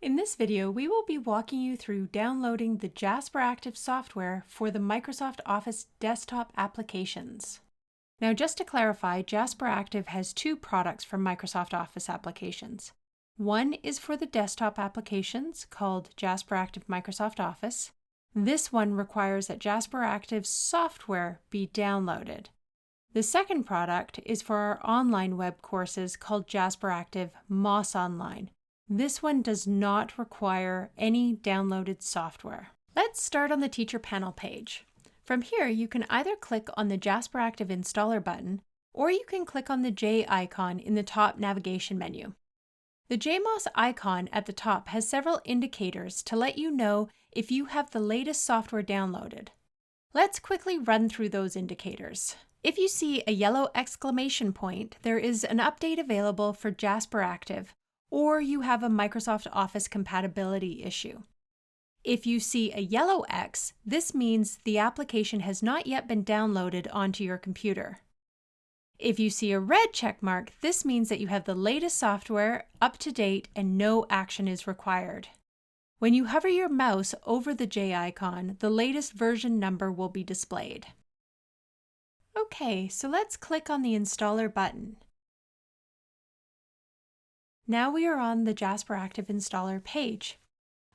In this video, we will be walking you through downloading the Jasperactive software for the Microsoft Office desktop applications. Now, just to clarify, Jasperactive has two products for Microsoft Office applications. One is for the desktop applications called Jasperactive Microsoft Office. This one requires that Jasperactive software be downloaded. The second product is for our online web courses called Jasperactive MOS Online. This one does not require any downloaded software. Let's start on the teacher panel page. From here, you can either click on the Jasperactive installer button, or you can click on the J icon in the top navigation menu. The JMOS icon at the top has several indicators to let you know if you have the latest software downloaded. Let's quickly run through those indicators. If you see a yellow exclamation point, there is an update available for Jasperactive, or you have a Microsoft Office compatibility issue. If you see a yellow X, this means the application has not yet been downloaded onto your computer. If you see a red check mark, this means that you have the latest software up to date and no action is required. When you hover your mouse over the J icon, the latest version number will be displayed. Okay, so let's click on the installer button. Now we are on the Jasperactive installer page.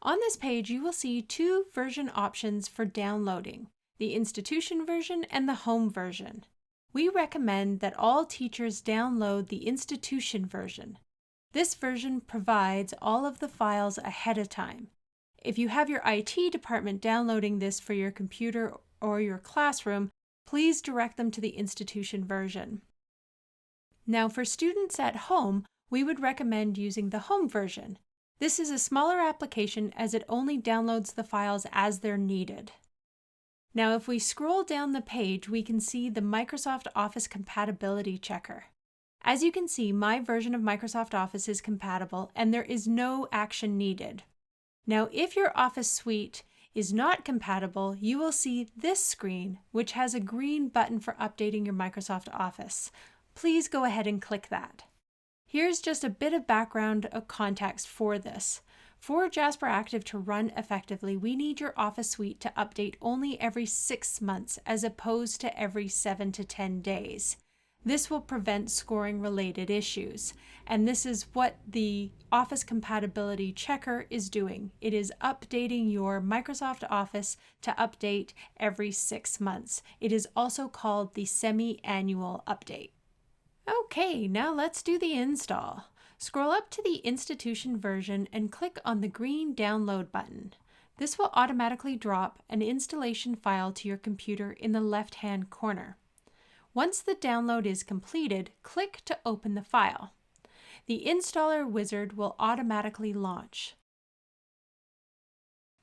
On this page, you will see two version options for downloading, the institution version and the home version. We recommend that all teachers download the institution version. This version provides all of the files ahead of time. If you have your IT department downloading this for your computer or your classroom, please direct them to the institution version. Now for students at home, we would recommend using the home version. This is a smaller application as it only downloads the files as they're needed. Now if we scroll down the page, we can see the Microsoft Office compatibility checker. As you can see, my version of Microsoft Office is compatible and there is no action needed. Now if your Office suite is not compatible, you will see this screen, which has a green button for updating your Microsoft Office. Please go ahead and click that. Here's just a bit of background context for this. For Jasperactive to run effectively, we need your Office suite to update only every 6 months as opposed to every 7 to 10 days. This will prevent scoring related issues, and this is what the Office compatibility checker is doing. It is updating your Microsoft Office to update every 6 months. It is also called the semi-annual update. Okay, now let's do the install. Scroll up to the institution version and click on the green download button. This will automatically drop an installation file to your computer in the left-hand corner. Once the download is completed, click to open the file. The installer wizard will automatically launch.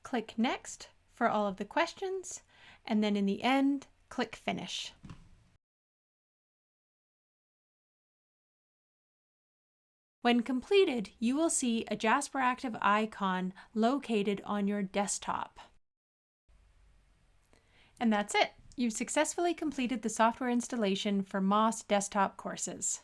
Click Next for all of the questions, and then in the end, click Finish. When completed, you will see a Jasperactive icon located on your desktop. And that's it. You've successfully completed the software installation for MOS desktop courses.